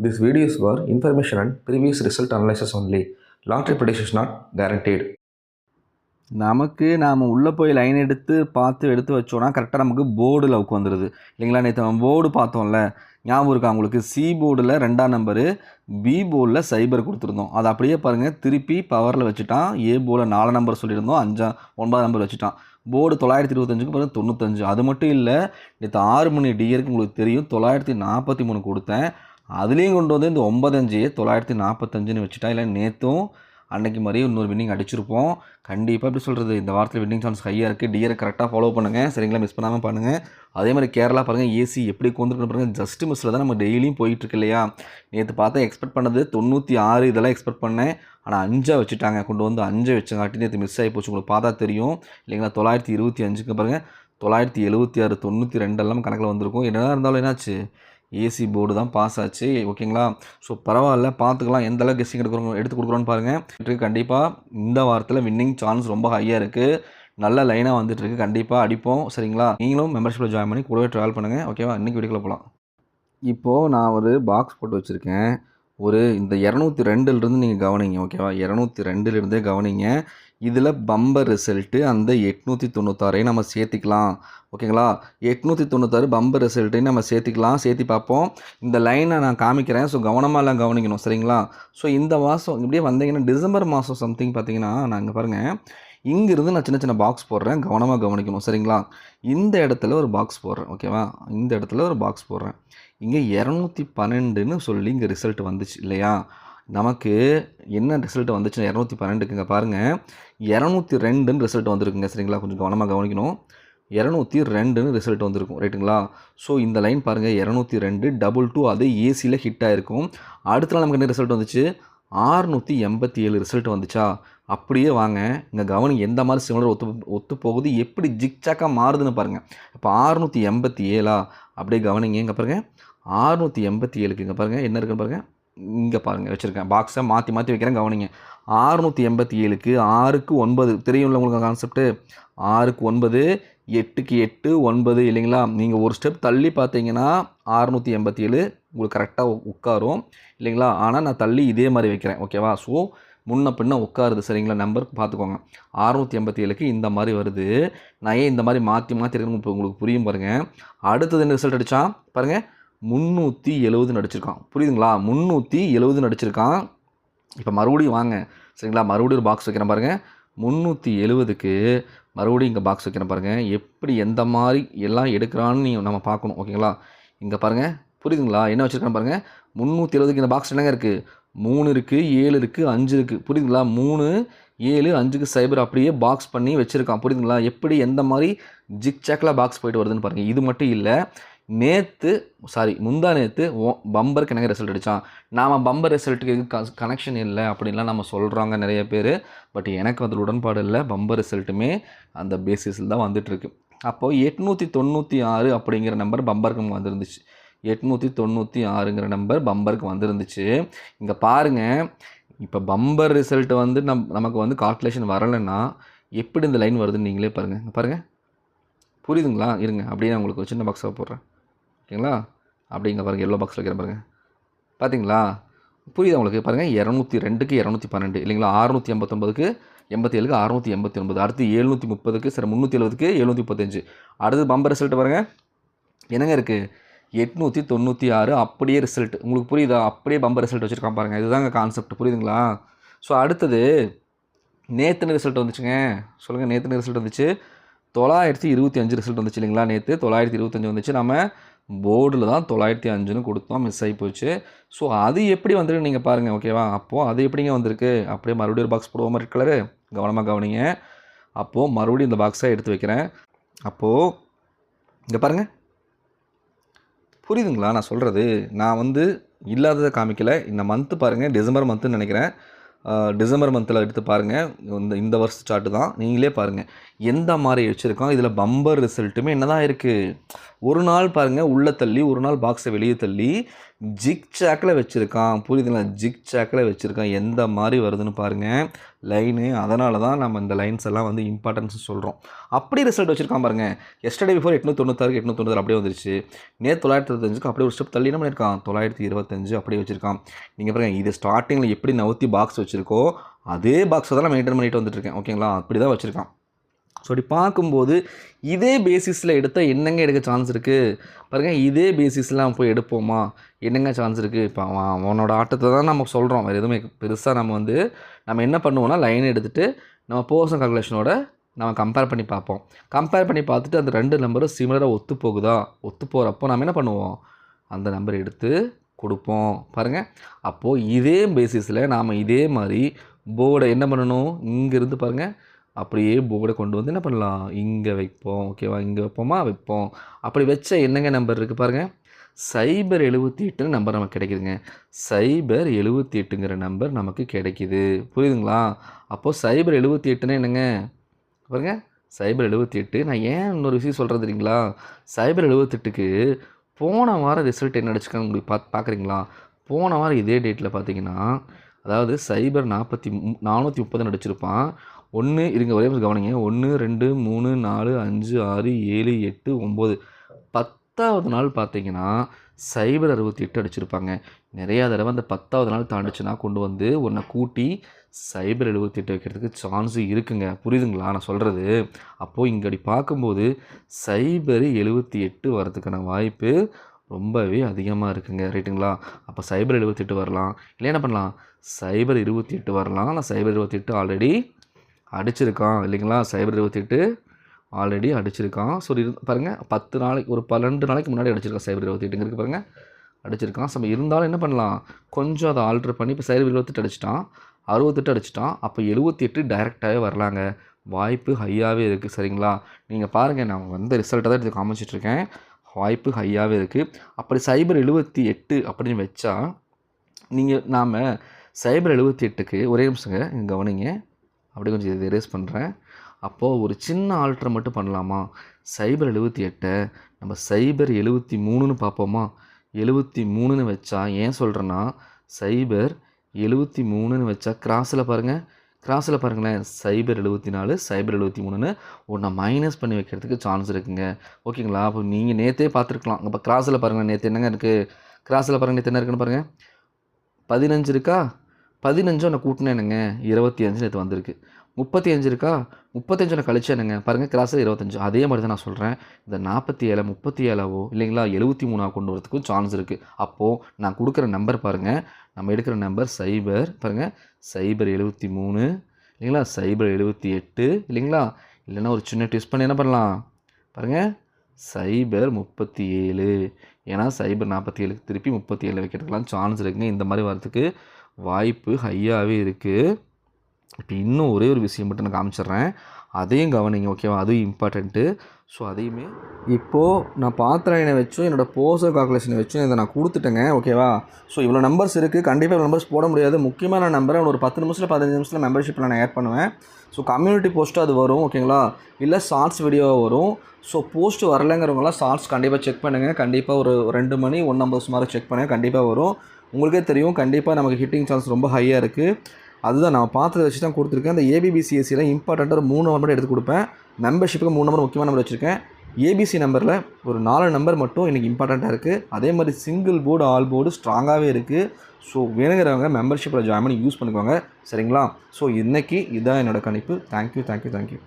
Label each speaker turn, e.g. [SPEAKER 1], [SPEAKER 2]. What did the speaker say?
[SPEAKER 1] This video is for information and previous result analysis only. Long-term prediction is not guaranteed.
[SPEAKER 2] நமக்கு நாம் உள்ளே போய் line எடுத்து வச்சோன்னா கரெக்டாக நமக்கு போர்டில் உட்காந்துருது இல்லைங்களா. நேற்று நம்ம போர்டு பார்த்தோம்ல, ஞாபகம் இருக்கா உங்களுக்கு? சி போர்டில் 2ஆம் நம்பரு, பி போர்டில் சைபர் கொடுத்துருந்தோம். அதை அப்படியே பாருங்கள், திருப்பி பவரில் வச்சுட்டான். ஏ போர்டில் 4 நம்பர் சொல்லியிருந்தோம், 9ஆம் நம்பர் வச்சுட்டான். போர்டு 925க்கு பாருங்கள் 95. அது மட்டும் இல்லை, நேற்று 6 மணி டியருக்கு உங்களுக்கு தெரியும் 943 கொடுத்தேன். அதுலேயும் கொண்டு வந்து இந்த 95 945ன்னு வச்சுட்டா. இல்லை நேற்றும் அன்றைக்கி மாதிரியே இன்னொரு வின்னிங் அடிச்சிருப்போம். கண்டிப்பாக எப்படி சொல்கிறது, இந்த வாரத்தில் வின்னிங் சான்ஸ் ஹையாக இருக்குது. டியரை கரெக்டாக ஃபாலோ பண்ணுங்கள், சரிங்களா? மிஸ் பண்ணாமல் பண்ணுங்கள். அதே மாதிரி கேரளா பாருங்கள், ஏசி எப்படி கொண்டுருக்குன்னு பாருங்கள். ஜஸ்ட் மிஸ்ஸில் தான் நம்ம டெய்லியும் போயிட்டுருக்கு இல்லையா. நேற்று பார்த்தா எக்ஸ்பெக்ட் பண்ணது 96 இதெல்லாம் எக்ஸ்பெக்ட் பண்ணேன். ஆனால் 5 வச்சுட்டாங்க, கொண்டு வந்து 5 வச்சங்காட்டி நேற்று மிஸ் ஆகி போச்சு. உங்களுக்கு பார்த்தா தெரியும் இல்லைங்களா. 925க்கு பாருங்கள் 976 92 எல்லாம் கணக்கில் வந்திருக்கும். என்னதான் இருந்தாலும் என்னாச்சு, ஏசி போர்டு தான் பாஸ் ஆச்சு. ஓகேங்களா. ஸோ பரவாயில்ல, பார்த்துக்கலாம் எந்த அளவுக்கு கெஸ்டிங் எடுத்து கொடுக்குறோன்னு பாருங்கள். கண்டிப்பாக இந்த வாரத்தில் வின்னிங் சான்ஸ் ரொம்ப ஹையாக இருக்குது. நல்ல லைனாக வந்துட்டுருக்கு. கண்டிப்பாக அடிப்போம், சரிங்களா. நீங்களும் மெம்பர்ஷிப்பில் ஜாயின் பண்ணி கூடவே ட்ராவல் பண்ணுங்கள். ஓகேவா. இன்றைக்கி வீடியோக்குள்ள போகலாம். இப்போது நான் ஒரு பாக்ஸ் போட்டு வச்சுருக்கேன். இந்த 202லேருந்து நீங்கள் கவனிங்க. ஓகேவா. 202லேருந்தே கவனிங்க. இதில் பம்பர் ரிசல்ட்டு அந்த 896 நம்ம சேர்த்திக்கலாம். ஓகேங்களா. 896 பம்பர் ரிசல்ட்டையும் நம்ம சேர்த்து பார்ப்போம். இந்த லைனை நான் காமிக்கிறேன். ஸோ கவனமாக எல்லாம் கவனிக்கணும், சரிங்களா. ஸோ இந்த மாதம் இப்படியே வந்தீங்கன்னா டிசம்பர் மாதம் சம்திங் பார்த்தீங்கன்னா, நான் இங்கே பாருங்கள், இங்கிருந்து நான் சின்ன சின்ன பாக்ஸ் போடுறேன். கவனமாக கவனிக்கணும், சரிங்களா. இந்த இடத்துல ஒரு பாக்ஸ் போடுறேன். ஓகேவா. இந்த இடத்துல ஒரு பாக்ஸ் போடுறேன். இங்கே 212ன்னு சொல்லி இங்கே ரிசல்ட் வந்துச்சு இல்லையா. நமக்கு என்ன ரிசல்ட் வந்துச்சுன்னா 212க்கு இங்கே பாருங்கள் 202ன்னு ரிசல்ட் வந்திருக்குங்க, சரிங்களா. கொஞ்சம் கவனமாக கவனிக்கணும். 202ன்னு ரிசல்ட் வந்திருக்கும், ரைட்டுங்களா. ஸோ இந்த லைன் பாருங்கள் 202 22 அது ஏசியில் ஹிட் ஆகிருக்கும். அடுத்த நாள் நமக்கு என்ன ரிசல்ட் வந்துச்சு, 687 ரிசல்ட் வந்துச்சா. அப்படியே வாங்க இங்கே கவனிங்க, எந்த மாதிரி சிமிலர் ஒத்து போகுது, எப்படி ஜிக்சாக்காக மாறுதுன்னு பாருங்கள். இப்போ 687 அப்படியே கவனிங்க. இங்கே பாருங்கள் 687க்கு இங்கே பாருங்கள் என்ன இருக்குன்னு பாருங்கள். இங்கே பாருங்கள் வச்சுருக்கேன், பாக்ஸை மாற்றி வைக்கிறேன், கவனிங்க. 687க்கு 6க்கு 9 தெரியும்ல உங்களுக்கு கான்செப்ட்டு. 6க்கு 9 8க்கு 8 9 இல்லைங்களா. நீங்கள் ஒரு ஸ்டெப் தள்ளி பார்த்தீங்கன்னா 687 உங்களுக்கு கரெக்டாக உட்காரும் இல்லைங்களா. ஆனால் நான் தள்ளி இதே மாதிரி வைக்கிறேன். ஓகேவா. ஸோ முன்ன பின்ன உட்காருது, சரிங்களா. நம்பர் பார்த்துக்கோங்க. 687க்கு இந்த மாதிரி வருது. நான் ஏன் இந்த மாதிரி மாற்றி இருக்குன்னு இப்போ உங்களுக்கு புரியும் பாருங்கள். அடுத்தது என்ன ரிசல்ட் அடித்தான் பாருங்கள், 370 அடிச்சிருக்கான். புரியுதுங்களா. 370 அடிச்சிருக்கான். இப்போ மறுபடியும் வாங்க, சரிங்களா. மறுபடியும் ஒரு பாக்ஸ் வைக்கிறேன் பாருங்கள். 370க்கு மறுபடியும் இங்கே பாக்ஸ் வைக்கிறேன் பாருங்கள். எப்படி எந்த மாதிரி எல்லாம் எடுக்கிறான்னு நம்ம பார்க்கணும். ஓகேங்களா. இங்கே பாருங்கள், புரியுதுங்களா. என்ன வச்சுருக்கான்னு பாருங்கள். 370க்கு இந்த பாக்ஸ் என்னங்க இருக்குது, 3 இருக்குது, 7 இருக்குது, 5 இருக்குது. புரியுதுங்களா. 3 7 5க்கு சைபர் அப்படியே பாக்ஸ் பண்ணி வச்சுருக்கான். புரியுதுங்களா. எப்படி எந்த மாதிரி ஜிக்சாக்கில் பாக்ஸ் போயிட்டு வருதுன்னு பாருங்கள். இது மட்டும் இல்லை, முந்தா நேற்று பம்பருக்கு என்னங்க ரிசல்ட் அடித்தான். நாம் பம்பர் ரிசல்ட்டுக்கு எதுவும் கனெக்ஷன் இல்லை அப்படின்லாம் நம்ம சொல்கிறாங்க நிறைய பேர். பட் எனக்கு அதில் உடன்பாடு இல்லை. பம்பர் ரிசல்ட்டுமே அந்த பேசிஸில் தான் வந்துட்டுருக்கு. அப்போது 896 அப்படிங்கிற நம்பர் பம்பருக்கு வந்துருந்துச்சு. 896ங்கிற நம்பர் பம்பருக்கு வந்துருந்துச்சு. இங்கே பாருங்கள், இப்போ பம்பர் ரிசல்ட் வந்து நமக்கு கால்குலேஷன் வரலைன்னா எப்படி இந்த லைன் வருதுன்னு நீங்களே பாருங்கள். புரியுதுங்களா. இருங்க அப்படியே நான் உங்களுக்கு ஒரு சின்ன பாக்ஸாக போடுறேன். ஓகேங்களா. அப்படிங்க பாருங்கள், எல்லோ பாக்ஸ் வைக்கிறேன் பாருங்கள். பார்த்தீங்களா. புரியுது உங்களுக்கு. பாருங்கள் 202க்கு 212 இல்லைங்களா. 689க்கு 87க்கு 689. அடுத்து 730க்கு 370க்கு 735. அடுத்து பம்பர் ரிசல்ட் பாருங்கள் என்னங்க இருக்குது, 896 அப்படியே ரிசல்ட். உங்களுக்கு புரியுதா. அப்படியே பம்பர் ரிசல்ட் வச்சுருக்கான் பாருங்கள். இதுதாங்க கான்செப்ட், புரியுதுங்களா. ஸோ அடுத்தது நேற்றுன்னு ரிசல்ட் வந்துச்சுங்க. சொல்லுங்கள், நேற்றுன்னு ரிசல்ட் வந்துச்சு 925 ரிசல்ட் வந்துச்சு இல்லைங்களா. நேற்று 925 வந்துச்சு. நம்ம போர்டில் தான் 905ன்னு கொடுத்தோம், மிஸ் ஆகி போச்சு. ஸோ அது எப்படி வந்துருக்கு நீங்கள் பாருங்கள். ஓகேவா. அப்போது அது எப்படிங்க வந்திருக்கு, அப்படியே மறுபடியும் ஒரு பாக்ஸ் போடுவோம் ரெட் கலரு. கவனமாக கவனிங்க. அப்போது மறுபடியும் இந்த பாக்ஸை எடுத்து வைக்கிறேன். அப்போது இங்கே பாருங்கள், புரியுதுங்களா நான் சொல்கிறது. நான் இல்லாததை காமிக்கலை. இந்த மந்த்து பாருங்கள், டிசம்பர் மந்த்துன்னு நினைக்கிறேன். டிசம்பர் மந்தில் எடுத்து பாருங்கள். இந்த வருஷ சார்ட்டு தான், நீங்களே பாருங்கள் எந்த மாதிரி வச்சுருக்கோம். இதில் பம்பர் ரிசல்ட்டுமே என்ன தான் இருக்குது. ஒரு நாள் பாருங்கள் உள்ளே தள்ளி, ஒரு நாள் பாக்ஸை வெளியே தள்ளி ஜிக் சாக்கில் வச்சுருக்கான். புரியுதுங்களா? ஜிக் சாக்கில் வச்சுருக்கான். எந்த மாதிரி வருதுன்னு பாருங்கள் லைனு. அதனால தான் நம்ம இந்த லைன்ஸ் எல்லாம் வந்து இம்பார்ட்டன்ஸ் சொல்கிறோம். அப்படி ரிசல்ட் வச்சுருக்கான் பாருங்கள். எஸ்டர்டே பிஃபோர் 896 896 அப்படியே வந்துருச்சு. நேற்று 925க்கு அப்படியே ஒரு ஸ்டெப் தள்ளி என்ன பண்ணியிருக்கான் 925 அப்படியே வச்சுருக்கான். நீங்கள் பாருங்கள் இது ஸ்டார்டிங்கில் எப்படி நவுத்தி பாக்ஸ் வச்சுருக்கோ அதே பாக்ஸை தான் நான் மெயின்டைன் பண்ணிட்டு வந்துட்டுருக்கேன். ஓகேங்களா? அப்படி தான் வச்சுருக்கான். ஸோ அப்படி பார்க்கும்போது இதே பேசிஸில் எடுத்தால் என்னங்க எடுக்க சான்ஸ் இருக்குது பாருங்கள். இதே பேசிஸில் நம்ம போய் எடுப்போமா? என்னங்க சான்ஸ் இருக்குது? இப்போ அவனோட ஆட்டத்தை தான் நம்ம சொல்கிறோம். வேறு எதுவுமே பெருசாக நம்ம என்ன பண்ணுவோம்னா லைன் எடுத்துகிட்டு நம்ம போர்ஷன் கால்குலேஷனோட நம்ம கம்பேர் பண்ணி பார்ப்போம். கம்பேர் பண்ணி பார்த்துட்டு அந்த 2 நம்பரும் சிமிலராக ஒத்து போகுதா? ஒத்து போகிறப்போ நம்ம என்ன பண்ணுவோம்? அந்த நம்பர் எடுத்து கொடுப்போம். பாருங்கள், அப்போது இதே பேசிஸில் நாம் இதே மாதிரி போர்டை என்ன பண்ணணும்? இங்கேருந்து பாருங்கள் அப்படியே போர்டை கொண்டு வந்து என்ன பண்ணலாம்? இங்கே வைப்போம். ஓகேவா? இங்கே வைப்போம். அப்படி வச்ச என்னங்க நம்பர் இருக்குது பாருங்கள். 078 நம்பர் நமக்கு கிடைக்குதுங்க. 078ங்கிற நம்பர் நமக்கு கிடைக்குது. புரியுதுங்களா? அப்போது 078ன்னா என்னங்க பாருங்கள். 078 நான் ஏன் இன்னொரு விஷயம் சொல்கிறது தெரியுங்களா? 078க்கு போன வாரம் ரிசல்ட் என்ன அடிச்சுக்கான்னு உங்களுக்கு பார்க்குறீங்களா? போன வாரம் இதே டேட்டில் பார்த்தீங்கன்னா அதாவது 430 அடிச்சிருப்பான். 1 இருங்க ஒரே நிமிஷம் கவனிங்க. 1 2 3 4 5 6 7 8 9 10வது நாள் பார்த்தீங்கன்னா 068 அடிச்சிருப்பாங்க. நிறையா தடவை அந்த 10வது நாள் தாண்டிச்சுன்னா கொண்டு வந்து ஒன்றை கூட்டி 078 வைக்கிறதுக்கு சான்ஸு இருக்குங்க. புரியுதுங்களா நான் சொல்கிறது? அப்போது இங்கே அப்படி பார்க்கும்போது 078 வரதுக்கான வாய்ப்பு ரொம்பவே அதிகமாக இருக்குங்க. ரைட்டுங்களா? அப்போ 078 வரலாம். இல்லை என்ன பண்ணலாம்? 028 வரலாம். நான் 028 ஆல்ரெடி அடிச்சிருக்கான் இல்லைங்களா? 028 ஆல்ரெடி அடிச்சிருக்கான். ஸோ பாருங்கள் 10 நாளைக்கு ஒரு 12 நாளைக்கு முன்னாடி அடிச்சிருக்கான். 028 பாருங்கள் அடிச்சிருக்கான். ஸோ இருந்தாலும் என்ன பண்ணலாம்? கொஞ்சம் அதை ஆல்ட்ரு பண்ணி இப்போ 028 அடிச்சிட்டான், 68 அடிச்சிட்டான். அப்போ 78 டைரெக்டாகவே வரலாங்க. வாய்ப்பு ஹையாகவே இருக்குது. சரிங்களா? நீங்கள் பாருங்கள், நான் வந்து ரிசல்ட்டை தான் இது காமிச்சிட்ருக்கேன். வாய்ப்பு ஹையாகவே இருக்குது. அப்படி 078 அப்படின்னு வச்சா நாம் 078க்கு ஒரே நிமிஷங்க இங்கே கவனிங்க. அப்படியே கொஞ்சம் இதை எரேஸ் பண்ணுறேன். அப்போது ஒரு சின்ன ஆல்ட்ரை மட்டும் பண்ணலாமா? 078 நம்ம 073ன்னு பார்ப்போமா? 73ன்னு வச்சா ஏன் சொல்கிறேன்னா 073ன்னு வச்சா கிராஸில் பாருங்களேன் 074 073ன்னு ஒன்றை மைனஸ் பண்ணி வைக்கிறதுக்கு சான்ஸ் இருக்குங்க. ஓகேங்களா? அப்போ நீங்கள் நேற்றே பார்த்துருக்கலாம். இப்போ கிராஸில் பாருங்கள் நேற்று என்னங்க இருக்குது? கிராஸில் பாருங்கள் நேற்று என்ன இருக்குன்னு பாருங்கள். 15 இருக்கா? 15 ஒன்று கூட்டினா என்னங்க 25 நேற்று வந்திருக்கு. 35 இருக்கா? 35 ஒன்று கழிச்சா என்னங்க பாருங்கள் கிராஸில் 25. அதே மாதிரி தான் நான் சொல்கிறேன். இந்த 47 37வோ இல்லைங்களா 73 கொண்டு வரதுக்கும் சான்ஸ் இருக்குது. அப்போது நான் கொடுக்குற நம்பர் பாருங்கள். நம்ம எடுக்கிற நம்பர் 0 பாருங்கள் 073 இல்லைங்களா 078 இல்லைங்களா? இல்லைன்னா ஒரு சின்ன ட்விஸ்ட் பண்ணி என்ன பண்ணலாம் பாருங்கள் 037. ஏன்னா 047க்கு திருப்பி 37 வைக்கிறதுக்கெலாம் சான்ஸ் இருக்குங்க. இந்த மாதிரி வரதுக்கு வாய்ப்பு ஹையாகவே இருக்குது. இப்போ இன்னும் ஒரே ஒரு விஷயம் மட்டும் நான் காமிச்சிட்றேன். அதையும் கவனிங்க. ஓகேவா? அதுவும் இம்பார்ட்டண்ட்டு. ஸோ அதையுமே இப்போது நான் பார்த்த லைனை வச்சும் என்னோடய போர்ஷன் கால்குலேஷனை வச்சும் இதை நான் கொடுத்துட்டேங்க. ஓகேவா? ஸோ இவ்வளோ நம்பர்ஸ் இருக்குது. கண்டிப்பாக இவ்வளோ நம்பர்ஸ் போட முடியாது. முக்கியமான நம்பரை ஒரு 10 நிமிஷத்தில் 15 நிமிஷத்தில் மெம்பர்ஷிப்பில் நான் ஆட் பண்ணுவேன். ஸோ கம்யூனிட்டி போஸ்ட்டு அது வரும். ஓகேங்களா? இல்லை ஷார்ட்ஸ் வீடியோ வரும். ஸோ போஸ்ட் வரலைங்கிறவங்களாம் ஷார்ட்ஸ் கண்டிப்பாக செக் பண்ணுங்கள். கண்டிப்பாக ஒரு 2 மணி 1:50 சுமார் செக் பண்ணுங்கள். கண்டிப்பாக வரும். உங்களுக்கே தெரியும் கண்டிப்பாக நமக்கு ஹிட்டிங் சான்ஸ் ரொம்ப ஹையாக இருக்குது. அதுதான் நான் பார்த்ததை வச்சு தான் கொடுத்துருக்கேன். அந்த ஏபிபிசிஎஸ்சியில் இம்பார்ட்டண்ட்டாக ஒரு 3 நம்பர் எடுத்து கொடுப்பேன். மெம்பர்ஷிப்புக்கு 3 நம்பர் முக்கியமான நம்பர் வச்சுருக்கேன். ஏபிசி நம்பரில் ஒரு 4 நம்பர் மட்டும் இன்றைக்கி இம்பார்ட்டண்ட்டாக இருக்குது. அதே மாதிரி சிங்கிள் போர்டு ஆல் போர்டு ஸ்ட்ராங்காகவே இருக்குது. ஸோ வேணுங்கிறவங்க மெம்பர்ஷிப்பில் ஜாயின் பண்ணி யூஸ் பண்ணிக்குவாங்க. சரிங்களா? ஸோ இன்றைக்கி இதுதான் என்னோடய கணிப்பு. தேங்க்யூ.